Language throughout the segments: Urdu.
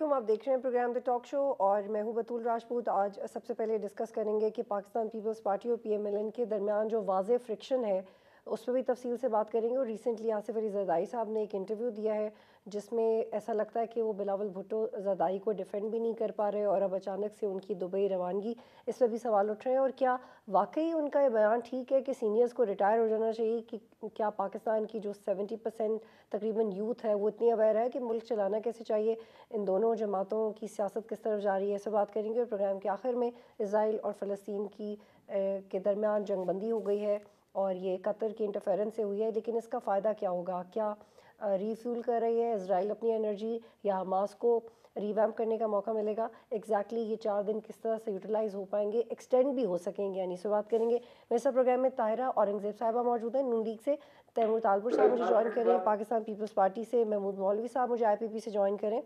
علیکم. آپ دیکھ رہے ہیں پروگرام دا ٹاک شو اور میں ہوں بطول راجپوت. آج سب سے پہلے ڈسکس کریں گے کہ پاکستان پیپلز پارٹی اور پی ایم ایل این کے درمیان جو واضح فرکشن ہے اس پہ بھی تفصیل سے بات کریں گے. اور ریسنٹلی آصف علی زرداری صاحب نے ایک انٹرویو دیا ہے جس میں ایسا لگتا ہے کہ وہ بلاول بھٹو زرداری کو ڈیفینڈ بھی نہیں کر پا رہے اور اب اچانک سے ان کی دبئی روانگی, اس پہ بھی سوال اٹھ رہے ہیں. اور کیا واقعی ان کا یہ بیان ٹھیک ہے کہ سینئرز کو ریٹائر ہو جانا چاہیے؟ کہ کیا پاکستان کی جو 70% تقریباً یوتھ ہے وہ اتنی اویئر ہے کہ ملک چلانا کیسے چاہیے؟ ان دونوں جماعتوں کی سیاست کس طرف جا رہی ہے, اس سے بات کریں گے. اور پروگرام کے آخر میں اسرائیل اور فلسطین کے درمیان جنگ بندی ہو گئی ہے اور یہ قطر کی انٹرفیرنس سے ہوئی ہے, لیکن اس کا فائدہ کیا ہوگا؟ کیا ری فیول کر رہی ہے اسرائیل اپنی انرجی یا حماس کو ریویمپ کرنے کا موقع ملے گا؟ ایگزیکٹلی یہ 4 دن کس طرح سے یوٹیلائز ہو پائیں گے, ایکسٹینڈ بھی ہو سکیں گے, یعنی اس سے بات کریں گے. میرے ساتھ پروگرام میں طاہرہ اورنگزیب صاحبہ موجود ہیں نون لیگ سے, تیمور طالپور صاحب مجھے جوائن کریں پاکستان پیپلز پارٹی سے, محمود مولوی صاحب مجھے آئی پی پی سے جوائن کریں.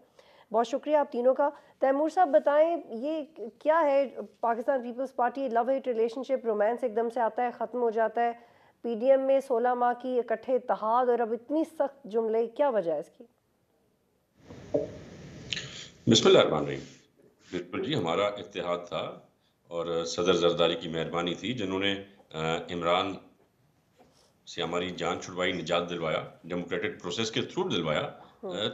بہت شکریہ آپ تینوں کا. تیمور صاحب بتائیں یہ کیا ہے پاکستان پیپلز پارٹی؟ لو ہیٹ ریلیشن شپ, رومانس ایک دم سے آتا ہے ختم ہو جاتا ہے, پی ڈی ایم میں 16 ماہ کی اکٹھے اتحاد اور اب اتنی سخت جملے, کیا وجہ ہے اس کی؟ بسم اللہ الرحمن الرحیم. بالکل جی, ہمارا اتحاد تھا اور صدر زرداری کی مہربانی تھی جنہوں نے عمران سے ہماری جان چھڑوائی, نجات دلوایا, ڈیموکریٹک پروسیس کے تھرو دلوایا.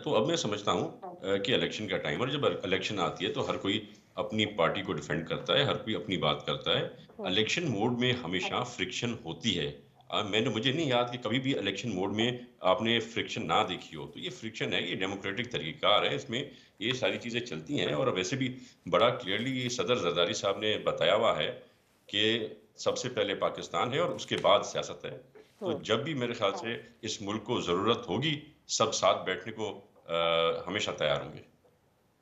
تو اب میں سمجھتا ہوں کہ الیکشن کا ٹائم, اور جب الیکشن آتی ہے تو ہر کوئی اپنی پارٹی کو ڈیفینڈ کرتا ہے, ہر کوئی اپنی بات کرتا ہے. الیکشن موڈ میں ہمیشہ فرکشن ہوتی ہے. مجھے نہیں یاد کہ کبھی بھی الیکشن موڈ میں آپ نے فرکشن نہ دیکھی ہو. تو یہ فرکشن ہے, یہ ڈیموکریٹک طریقہ کار ہے, اس میں یہ ساری چیزیں چلتی ہیں. اور ویسے بھی بڑا کلیئرلی صدر زرداری صاحب نے بتایا ہوا ہے کہ سب سے پہلے پاکستان ہے اور اس کے بعد سیاست ہے. تو جب بھی میرے خیال سے اس ملک کو ضرورت ہوگی سب ساتھ بیٹھنے کو ہمیشہ تیار ہوں گے.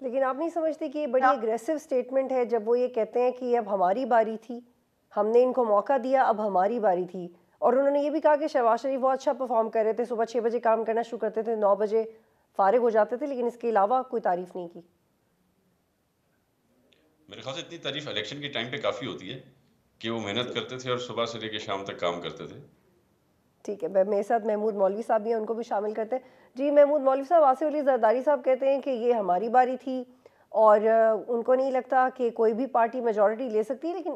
لیکن آپ نہیں سمجھتے کہ یہ بڑی اگریسو سٹیٹمنٹ ہے جب وہ یہ کہتے ہیں کہ اب ہماری باری تھی, ہم نے ان کو موقع دیا, اب ہماری باری تھی. اور انہوں نے یہ بھی کہا کہ شہباز شریف بہت اچھا پرفارم کر رہے تھے, صبح 6 بجے کام کرنا شروع کرتے تھے, 9 بجے فارغ ہو جاتے تھے, لیکن اس کے علاوہ کوئی تعریف نہیں کی. میرے خیال سے اتنی تعریف الیکشن کے ٹائم پہ کافی ہوتی ہے کہ وہ محنت کرتے تھے اور صبح سے لے کے شام تک کام کرتے تھے. ٹھیک ہے, میرے ساتھ محمود مولوی صاحب بھی ہیں, ان کو بھی شامل کرتے ہیں. جی محمود مولوی صاحب, آصف علی زرداری صاحب کہتے ہیں کہ یہ ہماری باری تھی اور ان کو نہیں لگتا کہ کوئی بھی پارٹی میجورٹی لے سکتی ہے. لیکن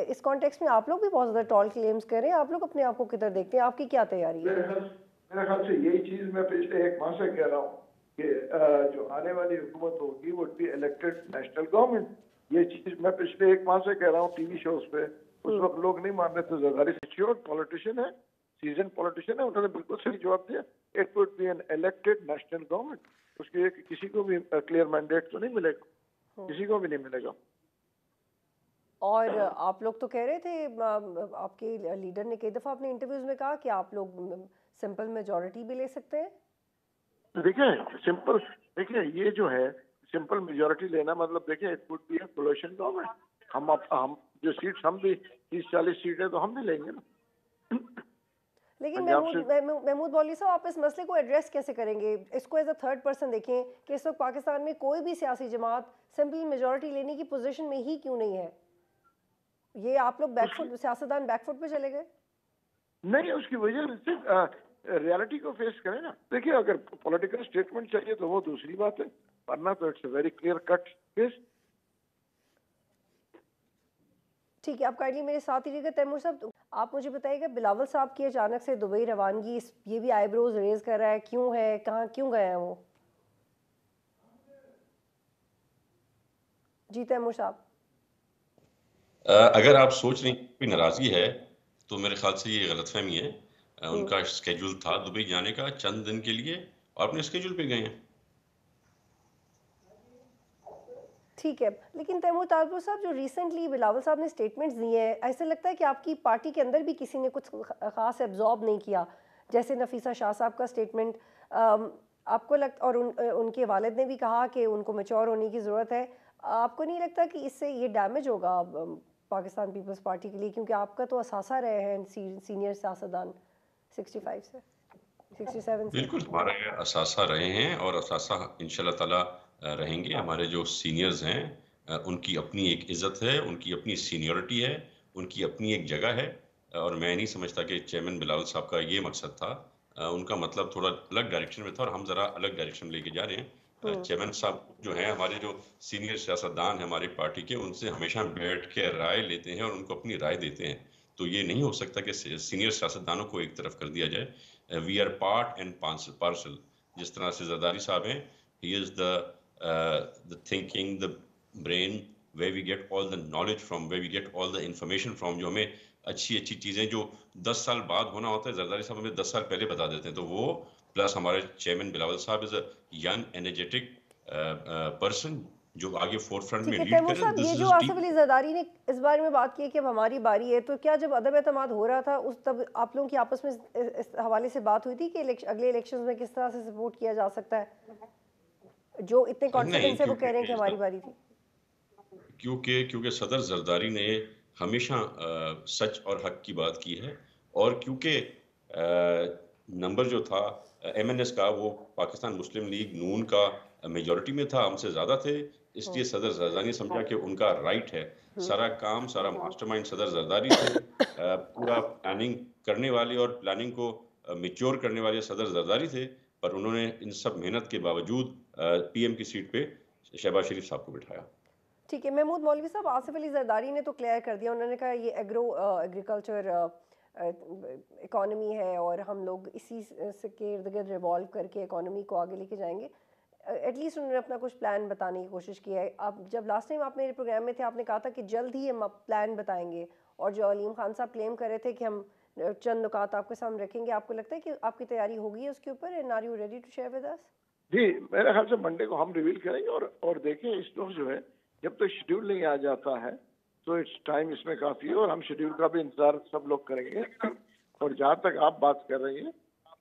اس کانٹیکس میں آپ لوگ بھی بہت زیادہ ٹال کلیمز کر رہے ہیں, آپ لوگ اپنے آپ کو کدھر دیکھتے ہیں, آپ کی کیا تیاری ہے؟ میرے خیال سے یہی چیز میں پچھلے 1 ماہ سے کہہ رہا ہوں کہ جو آنے والی حکومت ہوگی وہ بی الیکٹڈ نیشنل گورنمنٹ. یہ چیز میں پچھلے 1 ماہ سے کہہ رہا ہوں ٹی وی شوز پہ. اس وقت لوگ نہیں مان رہے تھے. زرداری سیکیور پولیٹیشین ہے, سیزن پولیٹیشین ہے, انہوں نے بالکل صحیح جواب دیا. It would be an elected national government. اس کے کسی کو بھی کلیئر مینڈیٹ تو نہیں ملے گا, کسی کو بھی نہیں ملے گا. اور آپ لوگ تو کہہ رہے تھے, آپ کے لیڈر نے کئی دفعہ اپنے انٹرویوز میں کہا کہ آپ لوگ سمپل میجورٹی بھی لے سکتے ہیں. دیکھیں سمپل, دیکھیں یہ جو ہے سمپل میجورٹی لینا مطلب دیکھیں it would be a coalition government. ہم جو سیٹس ہم بھی 30-40 سیٹیں تو ہم بھی لیں گے نا. لیکن محمود مولوی صاحب, آپ اس مسئلے کو ایڈریس کیسے کریں گے؟ اس کو ایز اے تھرڈ پرسن دیکھیں کہ اس وقت پاکستان میں کوئی بھی سیاسی جماعت سمپل میجورٹی لینے کی پوزیشن میں ہی کیوں نہیں ہے. یہ آپ لوگ بیک فٹ, سیاستدان بیک فٹ پہ چلے گئے؟ نہیں, اس کی وجہ سے ریالٹی کو فیس کریں نا. دیکھیے اگر پولیٹیکل اسٹیٹمنٹ چاہیے تو وہ دوسری بات ہے, ورنہ تو it's a very clear cut case. ٹھیک ہے, آپ کائنڈلی میرے ساتھ ہی رہیے گا. تیمور صاحب, آپ مجھے بتائیے گا بلاول صاحب کی اچانک سے دبئی روانگی, یہ بھی آئی بروز ریز کر رہا ہے, کیوں ہے, کہاں کیوں گئے ہیں وہ؟ جی تیمور صاحب, اگر آپ سوچ رہی ہیں کوئی ناراضگی ہے تو میرے خیال سے یہ غلط فہمی ہے. ان کا اسکیجول تھا دبئی جانے کا چند دن کے لیے اور اپنے اسکیجول پہ گئے ہیں. ٹھیک ہے. لیکن تیمور طالپور صاحب, جو ریسنٹلی بلاول صاحب نے اسٹیٹمنٹس دیے ہیں, ایسے لگتا ہے کہ آپ کی پارٹی کے اندر بھی کسی نے کچھ خاص ایبزارب نہیں کیا, جیسے نفیسہ شاہ صاحب کا اسٹیٹمنٹ آپ کو لگتا, اور ان کے والد نے بھی کہا کہ ان کو میچور ہونے کی ضرورت ہے. آپ کو نہیں لگتا کہ اس سے یہ ڈیمیج ہوگا پاکستان پیپلز پارٹی کے لیے, کیونکہ آپ کا تو اثاثہ رہے ہیں سینئر سیاستدان 65 سے 67 سے؟ بالکل, ہمارا اثاثہ رہے ہیں اور اثاثہ انشاءاللہ تعالی رہیں گے. ہمارے جو سینئرز ہیں ان کی اپنی ایک عزت ہے, ان کی اپنی سینیورٹی ہے, ان کی اپنی ایک جگہ ہے. اور میں نہیں سمجھتا کہ چیئرمین بلاول صاحب کا یہ مقصد تھا. ان کا مطلب تھوڑا الگ ڈائریکشن میں تھا اور ہم ذرا الگ ڈائریکشن میں لے کے جا رہے ہیں. چیئرمین صاحب جو ہیں ہمارے جو سینئر سیاستدان ہیں ہماری پارٹی کے، ان سے ہمیشہ بیٹھ کے رائے لیتے ہیں اور ان کو اپنی رائے دیتے ہیں. تو یہ نہیں ہو سکتا کہ سینئر سیاستدانوں کو ایک طرف کر دیا جائے. We are part and parcel. جس طرح سے زرداری صاحب ہیں، ہی از the thinking, the brain, where we get all the knowledge from, where we get all the information from. جو ہمیں اچھی چیزیں جو 10 سال بعد ہونا ہوتا ہے، زرداری صاحب ہمیں 10 سال پہلے بتا دیتے ہیں. تو وہ پلس ہمارے چیئرمین بلاول صاحب از اے ینگ انرجیٹک پرسن جو آگے فور فرنٹ میں ٹھیک ہے. لیڈ تیمور کریں. صاحب، یہ جو آصف علی زرداری نے اس بارے میں بات کی ہے کہ اب ہماری باری ہے، تو کیا جب عدم اعتماد ہو رہا تھا اس تب آپ لوگوں کی آپس میں اس حوالے سے بات ہوئی تھی کہ اگلے الیکشنز میں کس طرح سے سپورٹ کیا جا سکتا ہے، جو اتنے کانفیڈنس سے وہ کہہ رہے ہیں کہ ہماری باری تھی؟ کیونکہ صدر زرداری نے ہمیشہ سچ اور حق کی بات کی ہے، اور کیونکہ نمبر جو تھا ایم این ایس کا وہ پاکستان مسلم لیگ نون کا میجورٹی میں تھا، ہم سے زیادہ تھے، اس لیے صدر زرداری نے سمجھا کہ ان کا رائٹ ہے. سارا کام، سارا ماسٹر مائنڈ صدر زرداری تھے. پورا پلاننگ کرنے والے اور پلاننگ کو میچور کرنے والے صدر زرداری تھے، پر انہوں نے ان سب محنت کے باوجود پی ایم کی سیٹ پہ شہباز شریف صاحب کو بٹھایا. ٹھیک ہے. محمود مولوی صاحب، آصف علی زرداری نے تو کلیئر کر دیا، انہوں نے کہا یہ ایگریکلچر اکانومی ہے اور ہم لوگ اسی سے کے ارد گرد ریوالو کر کے اکانومی کو آگے لے کے جائیں گے. ایٹ لیسٹ انہوں نے اپنا کچھ پلان بتانے کی کوشش کی ہے. آپ جب لاسٹ ٹائم آپ میرے پروگرام میں تھے، آپ نے کہا تھا کہ جلد ہی ہم پلان بتائیں گے، اور جو علیم خان صاحب کلیم کر رہے تھے کہ ہم چند نکات آپ کے سامنے رکھیں گے. آپ کو لگتا ہے کہ آپ کی تیاری ہوگی اس کے اوپر، and are you ready to share with us? جی، میرے خیال سے منڈے کو ہم ریویل کریں گے. اور دیکھیں اس وقت جو ہے جب تک شیڈیول نہیں آ جاتا ہے تو اٹس ٹائم اس میں کافی ہے، اور ہم شیڈیول کا بھی انتظار سب لوگ کریں گے. اور جہاں تک آپ بات کر رہی ہیں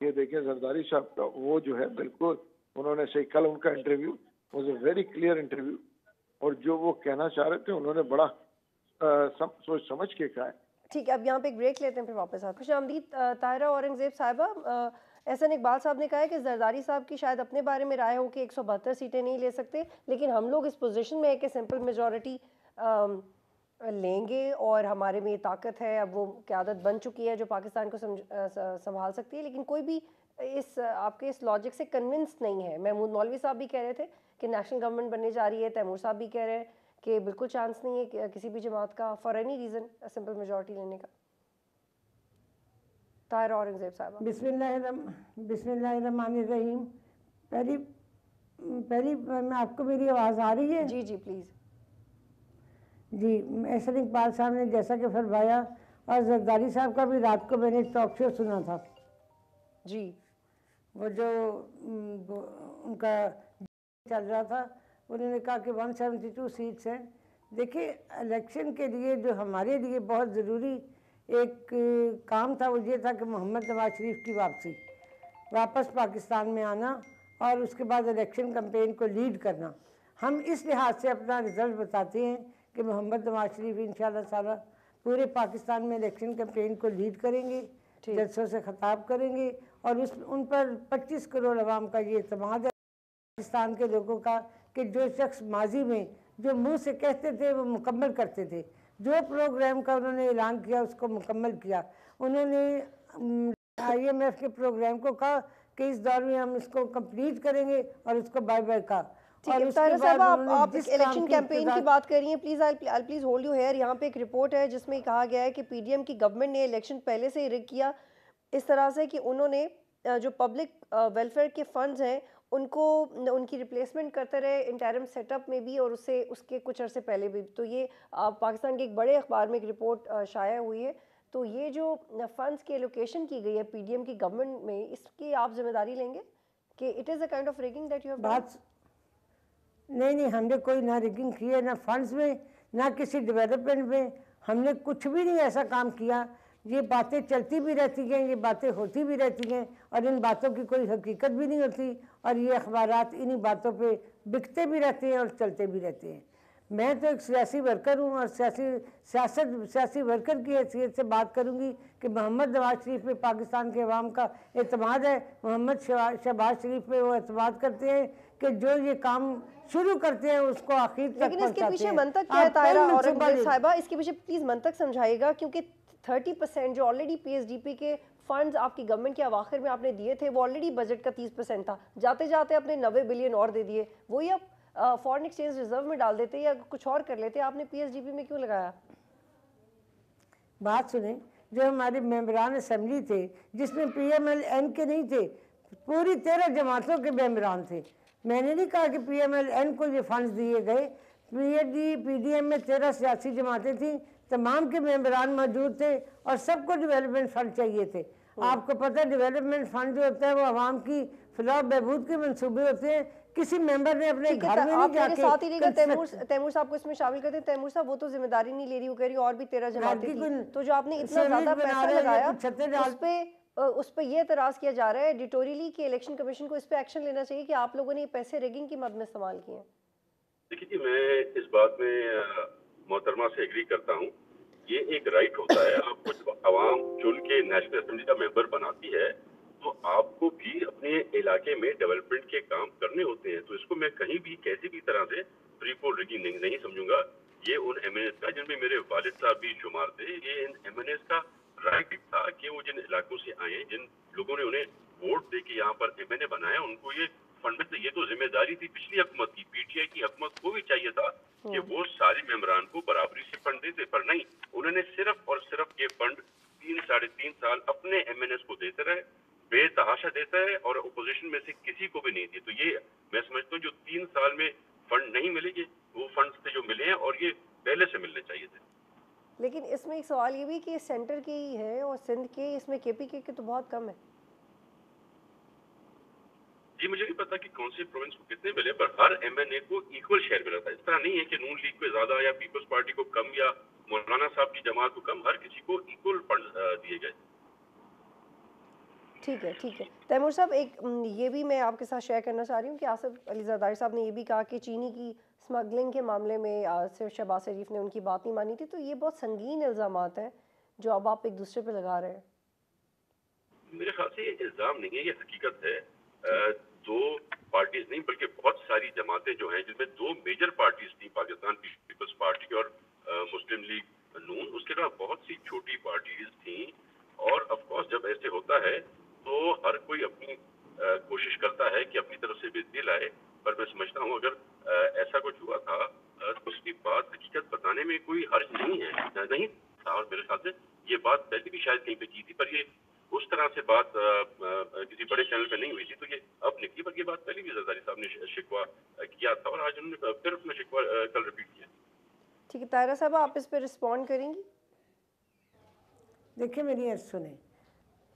کہ دیکھیں زرداری صاحب کا وہ جو ہے بالکل انہوں نے صحیح، کل ان کا interview was a very clear interview, اور جو وہ کہنا چاہ رہے تھے انہوں نے بڑا سوچ سمجھ کے کہا ہے. ٹھیک ہے. اب یہاں پہ ایک بریک لیتے ہیں، پھر واپس آتے ہیں. خوش آمدید طاہرہ اورنگزیب صاحبہ. احسن اقبال صاحب نے کہا ہے کہ زرداری صاحب کی شاید اپنے بارے میں رائے ہو کہ 172 سیٹیں نہیں لے سکتے، لیکن ہم لوگ اس پوزیشن میں ہے کہ سمپل میجورٹی لیں گے اور ہمارے میں یہ طاقت ہے. اب وہ قیادت بن چکی ہے جو پاکستان کو سنبھال سکتی ہے، لیکن کوئی بھی آپ کے اس لاجک سے کنونس نہیں ہے. محمود مولوی صاحب بھی کہہ رہے تھے کہ نیشنل گورنمنٹ بننے جا رہی ہے، تیمور صاحب بھی کہہ رہے ہیں کہ بالکل چانس نہیں ہے کہ کسی بھی جماعت کا for any reason simple majority لینے کا. طاہرہ اورنگزیب صاحبہ. بسم اللہ الرحمن الرحیم. پہلی میں آپ کو میری آواز آ رہی ہے؟ جی جی پلیز. جی، احسن اقبال صاحب نے جیسا کہ فرمایا، اور زرداری صاحب کا بھی رات کو میں نے ٹاک شو سنا تھا. جی، وہ جو ان کا چل رہا تھا، انہوں نے کہا کہ 172 سیٹس ہیں. دیکھیں، الیکشن کے لیے جو ہمارے لیے بہت ضروری ایک کام تھا وہ یہ تھا کہ محمد نواز شریف کی واپس پاکستان میں آنا اور اس کے بعد الیکشن کمپین کو لیڈ کرنا. ہم اس لحاظ سے اپنا رزلٹ بتاتے ہیں کہ محمد نواز شریف انشاءاللہ تعالی پورے پاکستان میں الیکشن کمپین کو لیڈ کریں گے، جلسوں سے خطاب کریں گے، اور ان پر 25 کروڑ عوام کا یہ اعتماد ہے پاکستان کے لوگوں کا کہ جو شخص ماضی میں جو منہ سے کہتے تھے وہ مکمل کرتے تھے. جو پروگرام کا انہوں نے اعلان کیا اس کو مکمل کیا. انہوں نے آئی ایم ایف کے پروگرام کو کہا کہ اس دور میں ہم اس کو کمپلیٹ کریں گے اور اس کو بائی بائی کہا. ٹھیک ہے. طاہرہ صاحبہ، آپ الیکشن کیمپین کی بات کر رہی ہیں، پلیز ہولڈ یو ہیئر. یہاں پہ ایک رپورٹ ہے جس میں کہا گیا ہے کہ پی ڈی ایم کی گورنمنٹ نے الیکشن پہلے سے ہی رگ کیا اس طرح سے کہ انہوں نے جو پبلک ویلفیئر کے فنڈز ہیں ان کو ان کی ریپلیسمنٹ کرتے رہے انٹرم سیٹ اپ میں بھی اور اس کے کچھ عرصے پہلے بھی. تو یہ پاکستان کے ایک بڑے اخبار میں ایک رپورٹ شائع ہوئی ہے. تو یہ جو فنڈز کی ایلوکیشن کی گئی ہے پی ڈی ایم کی گورنمنٹ میں، اس کی آپ ذمہ داری لیں گے کہ it is a kind of rigging that you have done? نہیں، ہم نے کوئی نہ ریگنگ کی ہے، نہ فنڈز میں، نہ کسی ڈیولپمنٹ میں. ہم نے کچھ بھی نہیں ایسا کام کیا. یہ باتیں چلتی بھی رہتی ہیں، یہ باتیں ہوتی بھی رہتی ہیں، اور ان باتوں کی کوئی حقیقت بھی نہیں ہوتی، اور یہ اخبارات انہی باتوں پہ بکتے بھی رہتے ہیں اور چلتے بھی رہتے ہیں. میں تو ایک سیاسی ورکر ہوں اور سیاسی ورکر کی حیثیت سے بات کروں گی کہ محمد نواز شریف پہ پاکستان کے عوام کا اعتماد ہے. محمد شہباز شریف پہ وہ اعتماد کرتے ہیں کہ جو یہ کام شروع کرتے ہیں اس کو آخر تک لیکن اس کے پہنچاتے پیچھے ہیں. منطق کیا ہے طاہرہ اورنگزیب صاحبہ؟ اس کے پیچھے پلیز منطق سمجھائیے گا، کیونکہ 30% جو already P S D P کے فنڈز آپ کی گورنمنٹ کے اواخر میں آپ نے دیے تھے وہ آلریڈی بجٹ کا 30% تھا, جاتے جاتے اپنے 90 بلین اور دے دیے, وہی آپ فارن ایکسچینج ریزرو میں ڈال دیتے یا کچھ اور کر لیتے, آپ نے پی ایس ڈی پی میں کیوں لگایا؟ بات سنیں, جو ہمارے ممبران اسمبلی تھے جس میں پی ایم ایل این کے نہیں تھے, پوری 13 جماعتوں کے ممبران تھے. میں نے نہیں کہا کہ پی ایم ایل این کو یہ فنڈز دیے گئے, پی ڈی ایم میں 13 سیاسی جماعتیں تھیں, تمام کے ممبران موجود تھے اور سب کو ڈیولپمنٹ فنڈ چاہیے تھے. آپ کو پتہ ہے ڈیولپمنٹ فنڈ جو ہوتا ہے وہ عوام کی فلاح و بہبود کے منصوبے ہوتے ہیں, کسی ممبر نے اپنے گھر میں نہیں جا کے ساتھ ہی لے کر تیمور صاحب کو اس میں شامل کرتے ہیں. تیمور صاحب وہ تو ذمہ داری نہیں لے رہی, وہ کہہ رہی اور بھی 13 جماعتیں تھیں, تو جو آپ نے اتنا زیادہ پیسہ لگایا اس پہ یہ اعتراض کیا جا رہا ہے ایڈیٹوریلی کہ الیکشن کمیشن کو اس پہ ایکشن لینا چاہیے کہ آپ لوگوں نے یہ پیسے ریگنگ کی مد میں استعمال کیے ہیں. دیکھیے جی, میں اس بات میں محترمہ سے ایگری کرتا ہوں. یہ ایک رائٹ ہوتا ہے, آپ کو جب عوام چن کے نیشنل اسمبلی کا ممبر بناتی ہے تو آپ کو بھی اپنے علاقے میں ڈیولپمنٹ کے کام کرنے ہوتے ہیں. تو اس کو میں کہیں بھی کسی بھی طرح سے فری پول ریگنگ نہیں سمجھوں گا. یہ ان ایم این ایس کا, جن میں میرے والد صاحب بھی شمار تھے, یہ ان ایم این ایس کا رائٹ تھا کہ وہ جن علاقوں سے آئے, جن لوگوں نے انہیں ووٹ دے کے یہاں پر ایم این اے بنایا, ان کو یہ فنڈ میں, یہ تو ذمہ داری تھی پچھلی حکومت کی, پی ٹی آئی کی حکومت کو بھی چاہیے تھا کہ وہ سارے ممبران کو برابری سے فنڈ دیتے, پر نہیں, انہوں نے صرف اور صرف یہ فنڈ 3-3.5 سال اپنے ایم این ایس کو دیتے رہے, بے تحاشا دیتا ہے, اور اپوزیشن میں سے کسی کو بھی نہیں دی. تو یہ میں سمجھتا ہوں جو 3 سال میں فنڈ نہیں ملے گے, وہ فنڈ سے جو ملے ہیں اور یہ پہلے سے ملنے چاہیے تھے. لیکن اس میں ایک سوال یہ بھی کہ سینٹر کے ہی ہے اور سندھ کے, اس میں کے پی کے تو بہت کم ہے. جی مجھے نہیں پتا کہ کون سی پروونس کو کتنے ملے, پر ہر ایم این اے کو ایکول شیئر ملا تھا. اس طرح نہیں ہے کہ نون لیگ کو زیادہ یا پیپلز پارٹی کو کم یا مولانا صاحب کی جماعت کو کم, ہر کسی کو ایکول فنڈ دیے گئے. ٹھیک ہے. تیمور صاحب, ایک یہ بھی میں آپ کے ساتھ شیئر کرنا چاہ رہی ہوں کہ آصف علی زرداری صاحب نے یہ بھی کہا کہ چینی کی اسمگلنگ کے معاملے میں صرف شہباز شریف نے ان کی بات نہیں مانی تھی, تو یہ بہت سنگین الزامات ہیں جو اب آپ ایک دوسرے پہ لگا رہے ہیں. میرے خیال سے یہ الزام نہیں ہے, یہ حقیقت ہے. 2 پارٹیز نہیں بلکہ بہت ساری جماعتیں جو ہیں, جن میں 2 میجر پارٹیز تھیں, پاکستان پیپلز پارٹی اور مسلم لیگ نون, اس کے علاوہ بہت سی چھوٹی پارٹیز تھیں. اور آف کورس جب ایسے ہوتا ہے تو ہر کوئی اپنی کوشش کرتا ہے کہ اپنی طرف سے بہتری لائے, پر میں سمجھتا ہوں اگر ایسا کچھ ہوا تھا تو اس کی بات حقیقت بتانے میں کوئی حرج نہیں ہے, نہیں تھا. اور میرے خیال سے یہ بات پہلے بھی شاید کہیں پہ کی تھی, پر یہ اس طرح سے بات کسی بڑے چینل پہ نہیں ہوئی تھی, تو یہ اب نکلی. پر یہ بات پہلے بھی زرداری صاحب نے شکوہ کیا تھا, اور آج انہوں نے پھر اپنا شکوہ کل ریپیٹ کیا. ٹھیک ہے طاہرہ صاحب, آپ اس پہ رسپونڈ کریں گی؟ دیکھیں میری عرض سنیں,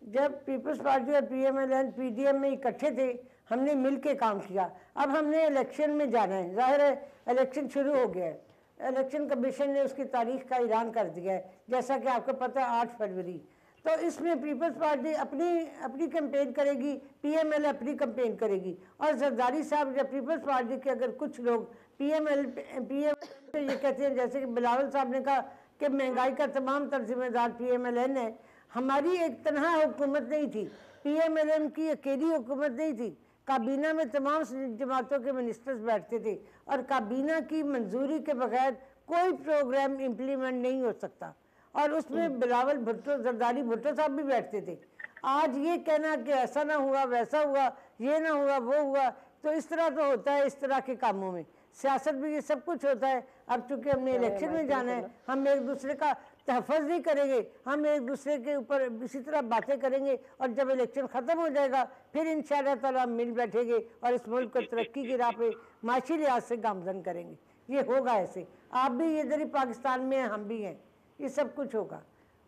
جب پیپلز پارٹی اور P M L N P D M میں اکٹھے تھے, ہم نے مل کے کام کیا. اب ہم نے الیکشن میں جانا ہے, ظاہر ہے الیکشن شروع ہو گیا ہے. الیکشن کمیشن نے اس کی تاریخ کا اعلان کر دیا ہے, جیسا کہ آپ کو پتہ ہے 8 فروری. تو اس میں پیپلز پارٹی اپنی کمپین کرے گی, پی ایم ایل اپنی کمپین کرے گی. اور زرداری صاحب جب پیپلز پارٹی کے اگر کچھ لوگ پی ایم ایل پہ یہ کہتے ہیں, جیسے کہ بلاول صاحب نے کہا کہ مہنگائی کا تمام تر ذمہ دار پی ایم ایل این ہے, ہماری ایک تنہا حکومت نہیں تھی, پی ایم ایل این کی اکیلی حکومت نہیں تھی. کابینہ میں تمام جماعتوں کے منسٹرز بیٹھتے تھے, اور کابینہ کی منظوری کے بغیر کوئی پروگرام امپلیمنٹ نہیں ہو سکتا. اور اس میں بلاول بھٹو, زرداری بھٹو صاحب بھی بیٹھتے تھے. آج یہ کہنا کہ ایسا نہ ہوا, ویسا ہوا, یہ نہ ہوا, وہ ہوا, تو اس طرح تو ہوتا ہے. اس طرح کے کاموں میں سیاست میں یہ سب کچھ ہوتا ہے. اب چونکہ ہم نے الیکشن میں جانا ہے, ہم ایک دوسرے کا تحفظ نہیں کریں گے, ہم ایک دوسرے کے اوپر اسی طرح باتیں کریں گے, اور جب الیکشن ختم ہو جائے گا پھر انشاءاللہ تعالیٰ ہم مل بیٹھیں گے اور اس ملک کو ترقی کی راہ پہ معاشی لحاظ سے گامزن کریں گے. یہ ہوگا ایسے. آپ بھی ادھر ہی پاکستان میں ہیں, ہم بھی ہیں, یہ سب کچھ ہوگا.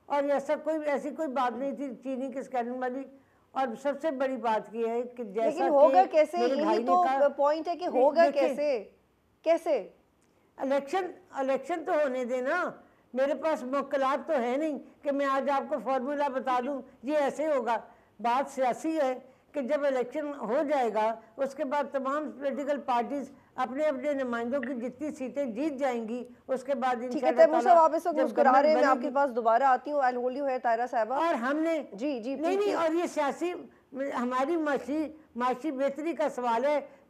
اور ایسی کوئی بات نہیں تھی چینی کے اسکینڈل والی. اور سب سے بڑی بات یہ ہے کہ جیسا لیکن ہوگا کیسے, یہی تو پوائنٹ ہے کہ ہوگا کیسے. الیکشن تو ہونے دینا. میرے پاس موکلات تو ہے نہیں کہ میں آج آپ کو فارمولا بتا دوں یہ ایسے ہوگا. بات سیاسی ہے کہ جب الیکشن ہو جائے گا اس کے بعد تمام پولیٹیکل پارٹیز اپنے اپنے نمائندوں کی جتنی سیٹیں جیت جائیں گی, اس کے بعد انشاءاللہ تیمور صاحب آپ اس وقت مسکرا رہے ہیں, میں آپ کے پاس دوبارہ آتی ہوں. I'll hold you here Tahira صاحبہ. اور ہم نے جی نہیں, اور یہ سیاسی ہماری معاشی بہتری کا سوال ہے.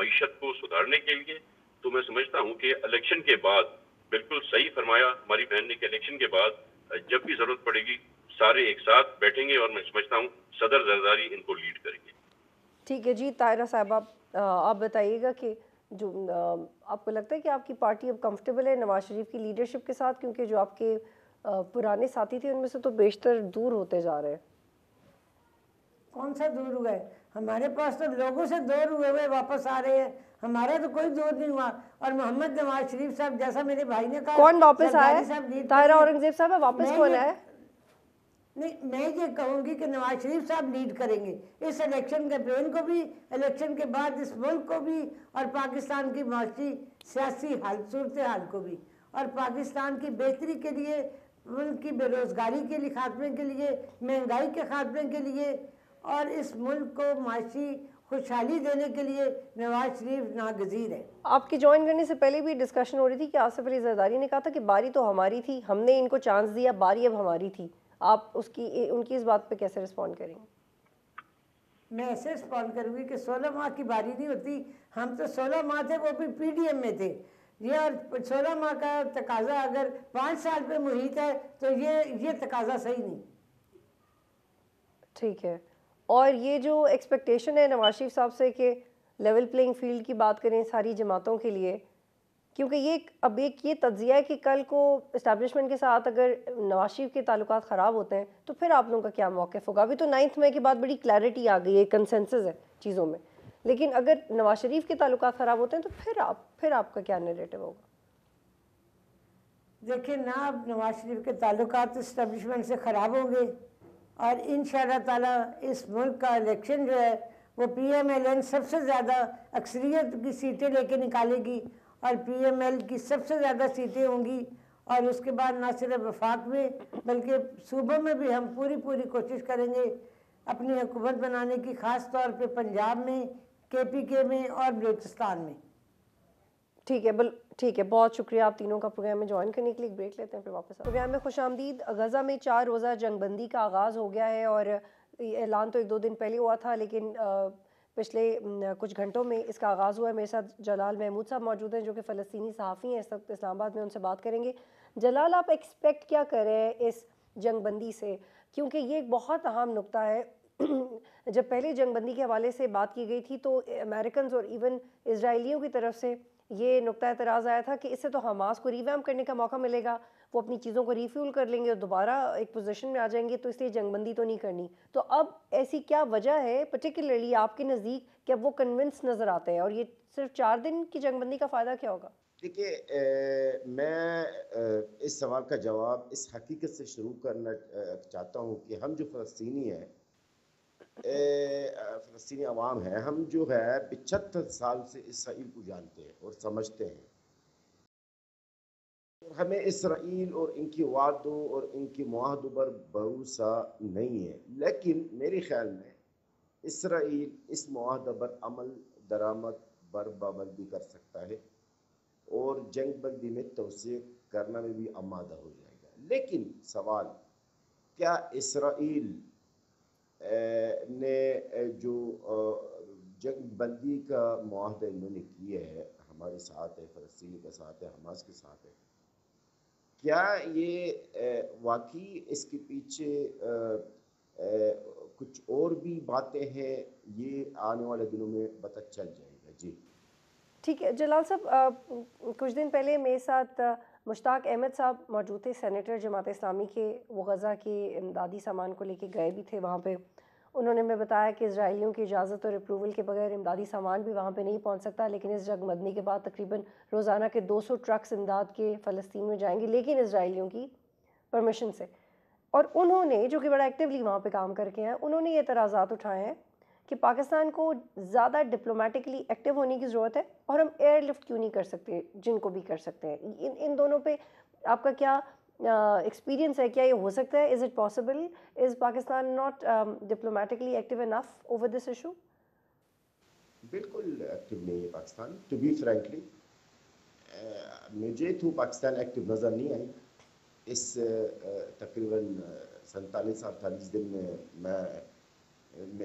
معیشت کو سدھارنے کے لیے. تو میں سمجھتا ہوں کہ الیکشن کے بعد بالکل صحیح فرمایا ہماری بہن نے کہ الیکشن کے بعد جب بھی ضرورت پڑے گی سارے ایک ساتھ بیٹھیں گے اور میں سمجھتا ہوں صدر زرداری ان کو لیڈ کریں گے. ٹھیک ہے جی. طاہرہ صاحبہ آپ بتائیے گا کہ جو آپ کو لگتا ہے کہ آپ کی پارٹی اب کمفرٹیبل ہے نواز شریف کی لیڈرشپ کے ساتھ، کیونکہ جو آپ کے پرانے ساتھی تھے ان میں سے تو بیشتر دور ہوتے جا رہے ہیں. کون سا دور ہوئے؟ ہمارے پاس تو لوگوں سے دور ہوئے ہوئے واپس آ رہے ہیں، ہمارا تو کوئی دور نہیں ہوا. اور محمد نواز شریف صاحب جیسا میرے بھائی نے کہا کون واپس آیا؟ صاحب لیڈ طاہرہ کریں گے. اورنگزیب صاحب واپس کون آیا؟ نہیں، میں یہ کہوں گی کہ نواز شریف صاحب لیڈ کریں گے اس الیکشن کیمپین کو بھی، الیکشن کے بعد اس ملک کو بھی، اور پاکستان کی معاشی سیاسی صورتحال کو بھی، اور پاکستان کی بہتری کے لیے، ملک کی بے روزگاری کے لیے خاتمے کے لیے، مہنگائی کے خاتمے کے لیے، اور اس ملک کو معاشی خوشحالی دینے کے لیے نواز شریف ناگزیر ہے. آپ کے جوائن کرنے سے پہلے بھی ڈسکشن ہو رہی تھی کہ آصف علی زرداری نے کہا تھا کہ باری تو ہماری تھی، ہم نے ان کو چانس دیا، باری اب ہماری تھی. آپ ان کی اس بات پہ کیسے رسپونڈ کریں گے؟ میں ایسے رسپونڈ کروں گی کہ 16 ماہ کی باری نہیں ہوتی. ہم تو 16 ماہ تھے، وہ بھی پی ڈی ایم میں تھے. یہ اور 16 ماہ کا تقاضا اگر 5 سال پہ محیط ہے تو یہ تقاضا صحیح نہیں. ٹھیک ہے. اور یہ جو ایکسپیکٹیشن ہے نواز شریف صاحب سے کہ لیول پلینگ فیلڈ کی بات کریں ساری جماعتوں کے لیے، کیونکہ یہ تجزیہ ہے کہ کل کو اسٹیبلشمنٹ کے ساتھ اگر نواز شریف کے تعلقات خراب ہوتے ہیں تو پھر آپ لوگوں کا کیا موقف ہوگا؟ ابھی تو 9 مئی کے بعد بڑی کلیئرٹی آ گئی ہے، کنسنسس ہے چیزوں میں، لیکن اگر نواز شریف کے تعلقات خراب ہوتے ہیں تو پھر آپ کا کیا نیریٹو ہوگا؟ دیکھیں نا، اب نواز شریف کے تعلقات اسٹیبلشمنٹ سے خراب ہوں گے، اور انشاءاللہ تعالیٰ اس ملک کا الیکشن جو ہے وہ پی ایم ایل این سب سے زیادہ اکثریت کی سیٹیں لے کے نکالے گی، اور پی ایم ایل کی سب سے زیادہ سیٹیں ہوں گی. اور اس کے بعد نہ صرف وفاق میں بلکہ صوبوں میں بھی ہم پوری کوشش کریں گے اپنی حکومت بنانے کی، خاص طور پہ پنجاب میں، کے پی کے میں اور بلوچستان میں. ٹھیک ہے. بہت شکریہ آپ تینوں کا پروگرام میں جوائن کرنے کے لیے. بریک لیتے ہیں پھر واپس پروگرام میں خوش آمدید. غزہ میں 4 روزہ جنگ بندی کا آغاز ہو گیا ہے، اور اعلان تو 1-2 دن پہلے ہوا تھا، لیکن پچھلے کچھ گھنٹوں میں اس کا آغاز ہوا ہے. میرے ساتھ جلال محمود صاحب موجود ہیں جو کہ فلسطینی صحافی ہیں اس وقت اسلام آباد میں، ان سے بات کریں گے. جلال، آپ ایکسپیکٹ کیا کر رہے ہیں اس جنگ بندی سے؟ کیونکہ یہ ایک بہت اہم نقطہ ہے. جب پہلے جنگ بندی کے حوالے سے بات کی گئی تھی تو امریکنز اور ایون اسرائیلیوں کی طرف سے یہ نقطہ اعتراض آیا تھا کہ اس سے تو حماس کو ریویمپ کرنے کا موقع ملے گا، وہ اپنی چیزوں کو ریفیول کر لیں گے اور دوبارہ ایک پوزیشن میں آ جائیں گے، تو اس لیے جنگ بندی تو نہیں کرنی. تو اب ایسی کیا وجہ ہے پرٹیکولرلی آپ کے نزدیک کہ اب وہ کنونس نظر آتے ہیں، اور یہ صرف 4 دن کی جنگ بندی کا فائدہ کیا ہوگا؟ دیکھیے، میں اس سوال کا جواب اس حقیقت سے شروع کرنا چاہتا ہوں کہ ہم جو فلسطینی ہیں، فلسطینی عوام ہیں، ہم جو ہے 75 سال سے اسرائیل کو جانتے ہیں اور سمجھتے ہیں، اور ہمیں اسرائیل اور ان کی وعدوں اور ان کی معاہدوں پر بھروسہ نہیں ہے. لیکن میرے خیال میں اسرائیل اس معاہدہ پر عمل درآمد پر پابندی کر سکتا ہے اور جنگ بندی میں توسیع کرنا میں بھی آمادہ ہو جائے گا. لیکن سوال، کیا اسرائیل نے جو جنگ بندی کا معاہدہ انہوں نے کیا ہے، ہمارے ساتھ ہے، فلسطینی کے ساتھ ہے، حماس کے ساتھ ہے، کیا یہ واقعی اس کے پیچھے کچھ اور بھی باتیں ہیں؟ یہ آنے والے دنوں میں پتہ چل جائے گا. جی ٹھیک ہے. جلال صاحب، کچھ دن پہلے میرے ساتھ مشتاق احمد صاحب موجود تھے، سینیٹر جماعت اسلامی کے. وہ غزہ کے امدادی سامان کو لے کے گئے بھی تھے وہاں پہ. انہوں نے ہمیں بتایا کہ اسرائیلیوں کی اجازت اور اپروول کے بغیر امدادی سامان بھی وہاں پہ نہیں پہنچ سکتا، لیکن اس جنگ بندی کے بعد تقریباً روزانہ کے 200 ٹرکس امداد کے فلسطین میں جائیں گے، لیکن اسرائیلیوں کی پرمیشن سے. اور انہوں نے، جو کہ بڑا ایکٹیولی وہاں پہ کام کر کے ہیں، انہوں نے یہ اعتراضات اٹھائے ہیں کہ پاکستان کو زیادہ ڈپلومیٹکلی ایکٹیو ہونے کی ضرورت ہے، اور ہم ایئر لفٹ کیوں نہیں کر سکتے جن کو بھی کر سکتے ہیں. ان دونوں پہ آپ کا کیا ایکسپیرینس ہے؟ کیا یہ ہو سکتا ہے؟ Is it possible? Is Pakistan not diplomatically active enough over this issue? بالکل ایکٹیو نہیں ہے پاکستان. ٹو بی فرینکلی، مجھے تو پاکستان ایکٹیو نظر نہیں آئی اس تقریباً 47-48 دن میں.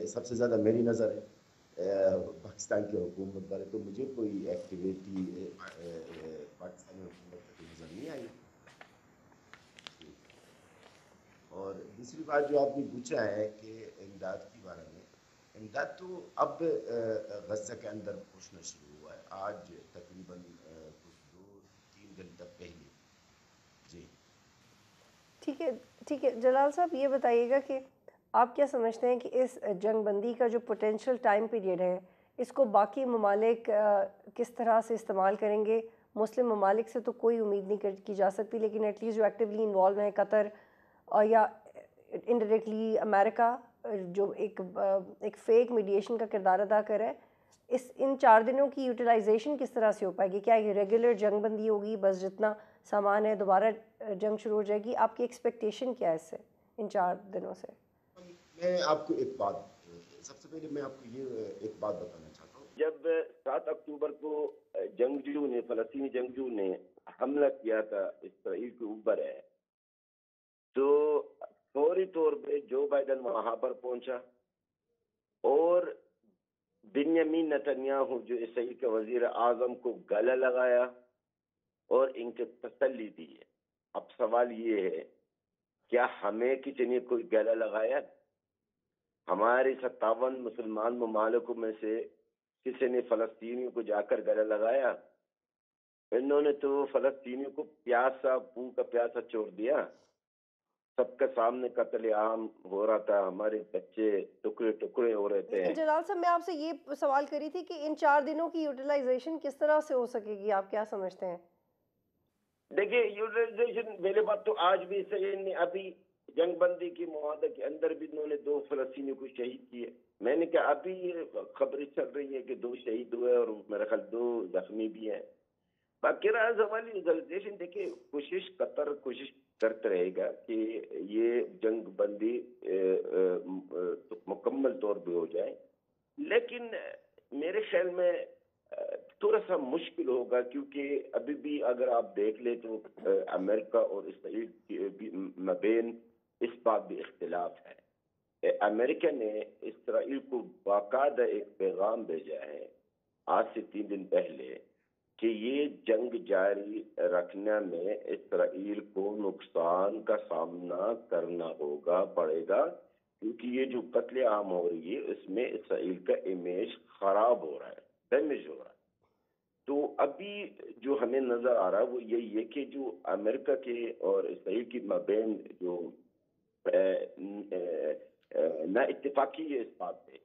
سب سے زیادہ میری نظر ہے پاکستان کی حکومت پر ہے، تو مجھے کوئی ایکٹیویٹی پاکستانی حکومت کی نظر نہیں آئی. اور دوسری بات جو آپ نے پوچھا ہے کہ امداد کے بارے میں، امداد تو اب غزہ کے اندر پہنچنا شروع ہوا ہے، آج تقریباً کچھ 2-3 دن تک پہلے. جی ٹھیک ہے جلال صاحب، یہ بتائیے گا کہ آپ کیا سمجھتے ہیں کہ اس جنگ بندی کا جو پوٹینشیل ٹائم پیریڈ ہے، اس کو باقی ممالک کس طرح سے استعمال کریں گے؟ مسلم ممالک سے تو کوئی امید نہیں کی جا سکتی، لیکن ایٹ لیسٹ جو ایکٹیولی انوالو ہیں، قطر یا انڈائریکٹلی امریکہ، جو ایک فیک میڈیشن کا کردار ادا کر رہا ہے، ان 4 دنوں کی یوٹیلائزیشن کس طرح سے ہو پائے گی؟ کیا یہ ریگولر جنگ بندی ہوگی، بس جتنا سامان ہے دوبارہ جنگ شروع ہو جائے گی؟ آپ کی ایکسپیکٹیشن کیا ہے اس سے، ان 4 دنوں سے؟ میں آپ کو ایک بات، سب سے پہلے میں آپ کو یہ ایک بات بتانا چاہتا ہوں. جب 7 اکتوبر کو فلسطینی جنگجو نے حملہ کیا تھا اسرائیل کے اوپر ہے، تو فوری طور پہ جو بائیڈن وہاں پر پہنچا اور بنیامین نتنیاہو جو اسرائیل کے وزیر اعظم کو گلہ لگایا اور ان کے تسلی دی ہے. اب سوال یہ ہے، کیا ہمیں کسی نے کوئی گلہ لگایا؟ ہمارے 57 مسلمان ممالکوں میں سے کسی نے فلسطینیوں کو جا کر گلہ لگایا؟ انہوں نے تو فلسطینیوں کو بھوک کا پیاسا چھوڑ دیا. سب کے سامنے قتل عام ہو رہا تھا، ہمارے بچے ٹکڑے ٹکڑے ہو رہے تھے. لیکن جلال صاحب، میں آپ سے یہ سوال کری تھی کہ ان 4 دنوں کی یوٹیلائزیشن کس طرح سے ہو سکے گی؟ آپ کیا سمجھتے ہیں؟ دیکھیے، یوٹیلائزیشن میرے بات تو آج بھی اسرائیل نے ابھی جنگ بندی کے معاہدے کے اندر بھی انہوں نے 2 فلسطینیوں کو شہید کیے. میں نے کہا ابھی خبریں چل رہی ہیں کہ 2 شہید ہوئے اور میرا خیال 2 زخمی بھی ہیں. باقی رہا سوال یوٹیلائزیشن، دیکھیے قطر کوشش کرتا رہے گا کہ یہ جنگ بندی مکمل طور پہ ہو جائے، لیکن میرے خیال میں تھوڑا سا مشکل ہوگا، کیونکہ ابھی بھی اگر آپ دیکھ لیں تو امریکہ اور اسرائیل کے مابین اس بات بھی اختلاف ہے. امریکہ نے اسرائیل کو باقاعدہ ایک پیغام بھیجا ہے آج سے 3 دن پہلے کہ یہ جنگ جاری رکھنے میں اسرائیل کو نقصان کا سامنا کرنا پڑے گا، کیونکہ یہ جو قتل عام ہو رہی ہے اس میں اسرائیل کا امیج خراب ہو رہا ہے، ڈیمیج ہو رہا ہے. تو ابھی جو ہمیں نظر آ رہا ہے وہ یہی ہے کہ جو امریکہ کے اور اسرائیل کی مابین جو نا اتفاقی ہے اس بات پہ،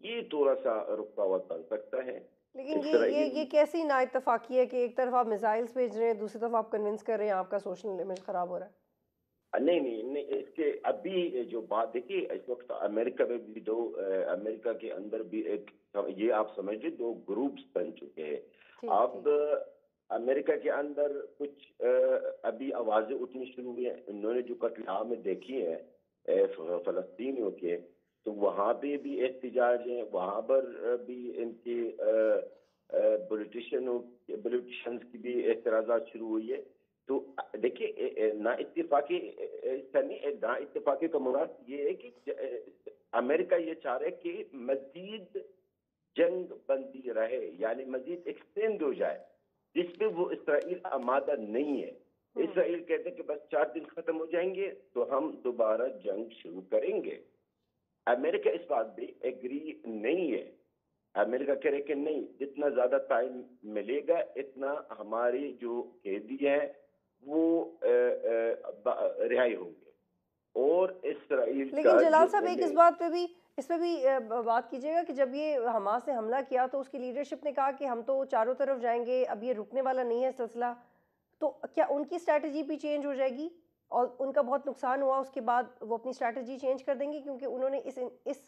یہ تھوڑا سا رکاوٹ بن سکتا ہے. لیکن یہ کیسی نا اتفاقی ہے کہ ایک طرف آپ میزائلز بھیج رہے ہیں، دوسری طرف آپ کنونس کر رہے ہیں آپ کا سوشل امیج خراب ہو رہا ہے؟ نہیں، اس کے ابھی جو بات دیکھیے، اس وقت امریکہ میں بھی امریکہ کے اندر بھی ایک، یہ آپ سمجھے 2 گروپس بن چکے ہیں. اب امریکہ کے اندر کچھ ابھی آوازیں اٹھنی شروع ہوئی ہیں. انہوں نے جو قتل عام دیکھی ہیں فلسطینیوں کے، تو وہاں پہ بھی احتجاج ہے، وہاں پر بھی ان کے پولیٹیشنز کی بھی اعتراضات شروع ہوئی ہے. تو دیکھیے، نا اتفاقی نا اتفاقی کا مراد یہ ہے کہ امریکہ یہ چاہ رہا ہے کہ مزید جنگ بندی رہے، یعنی مزید ایکسٹینڈ ہو جائے، جس پہ وہ اسرائیل آمادہ نہیں ہے. اسرائیل کہتے ہیں کہ بس 4 دن ختم ہو جائیں گے تو ہم دوبارہ جنگ شروع کریں گے. امریکہ اس بات بھی ایگری نہیں ہے. امریکہ کہہ رہے کہ نہیں، جتنا زیادہ ٹائم ملے گا اتنا ہماری جو قیدی ہیں وہ رہائی ہوں گے. اور اسرائیل کا، لیکن جلال صاحب ایک اس پہ بھی بات کیجیے گا کہ جب یہ حماس نے حملہ کیا تو اس کی لیڈرشپ نے کہا کہ ہم تو چاروں طرف جائیں گے، اب یہ رکنے والا نہیں ہے سلسلہ. تو کیا ان کی اسٹریٹجی بھی چینج ہو جائے گی اور ان کا بہت نقصان ہوا اس کے بعد وہ اپنی اسٹریٹجی چینج کر دیں گے؟ کیونکہ انہوں نے اس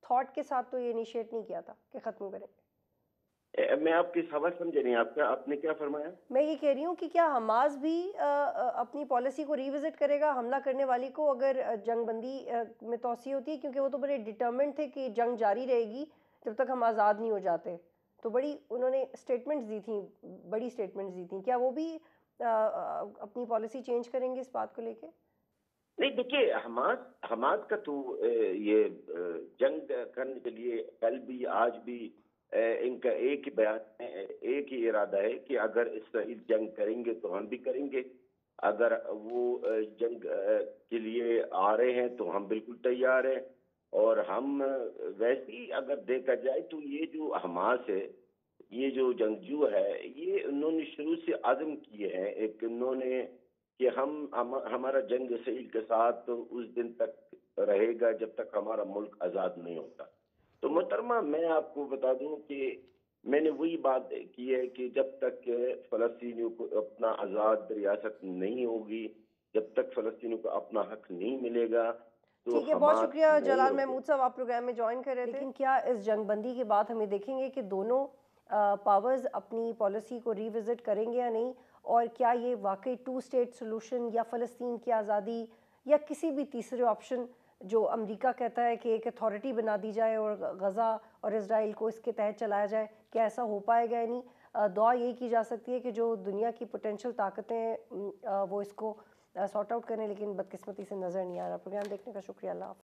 تھاٹ کے ساتھ تو یہ انیشیٹ نہیں کیا تھا کہ ختم کریں. میں آپ کی سوال سمجھے نہیں، آپ نے کیا فرمایا؟ میں یہ کہہ رہی ہوں کہ کیا حماس بھی اپنی پالیسی کو ریوزٹ کرے گا حملہ کرنے والی کو اگر جنگ بندی میں توسیع ہوتی ہے؟ کیونکہ وہ تو بڑے ڈٹرمنٹ تھے کہ جنگ جاری رہے گی جب تک ہم آزاد نہیں ہو جاتے. تو انہوں نے اسٹیٹمنٹس دی تھیں، بڑی اسٹیٹمنٹس دی تھیں. کیا وہ بھی اپنی پالیسی چینج کریں گے اس بات کو لے کے؟ نہیں دیکھیے، حماس کا تو یہ جنگ کرنے کے لیے کل بھی آج بھی ان کا ایک ہی بیان ہے، ایک ہی ارادہ ہے کہ اگر اسرائیل جنگ کریں گے تو ہم بھی کریں گے، اگر وہ جنگ کے لیے آ رہے ہیں تو ہم بالکل تیار ہیں۔ اور ہم ویسے ہی اگر دیکھا جائے تو یہ جو حماس ہے، یہ جو جنگجو ہے، یہ انہوں نے شروع سے عزم کیے ہیں، ایک انہوں نے کہ ہمارا جنگ اسرائیل کے ساتھ اس دن تک رہے گا جب تک ہمارا ملک آزاد نہیں ہوتا۔ تو محترمہ میں آپ کو بتا دوں کہ میں نے وہی بات کی ہے کہ جب تک فلسطینیوں کو اپنا آزاد ریاست نہیں ہوگی، جب تک فلسطینیوں کو اپنا حق نہیں ملے گا تو ٹھیک ہے، بہت حماس شکریہ نہیں جلال ہوگی۔ محمود صاحب، آپ پروگرام میں جوائن کر رہے تھے۔ لیکن کیا اس جنگ بندی کے بعد ہمیں دیکھیں گے کہ دونوں پاورز اپنی پالیسی کو ری وزٹ کریں گے یا نہیں، اور کیا یہ واقعی 2 اسٹیٹ سولوشن یا فلسطین کی آزادی یا کسی بھی تیسرے آپشن جو امریکہ کہتا ہے کہ ایک اتھارٹی بنا دی جائے اور غزہ اور اسرائیل کو اس کے تحت چلایا جائے، کیا ایسا ہو پائے گا یا نہیں؟ دعا یہی کی جا سکتی ہے کہ جو دنیا کی پوٹینشیل طاقتیں ہیں وہ اس کو سارٹ آؤٹ کریں، لیکن بدقسمتی سے نظر نہیں آ رہا۔ پروگرام دیکھنے کا شکریہ، اللہ حافظ۔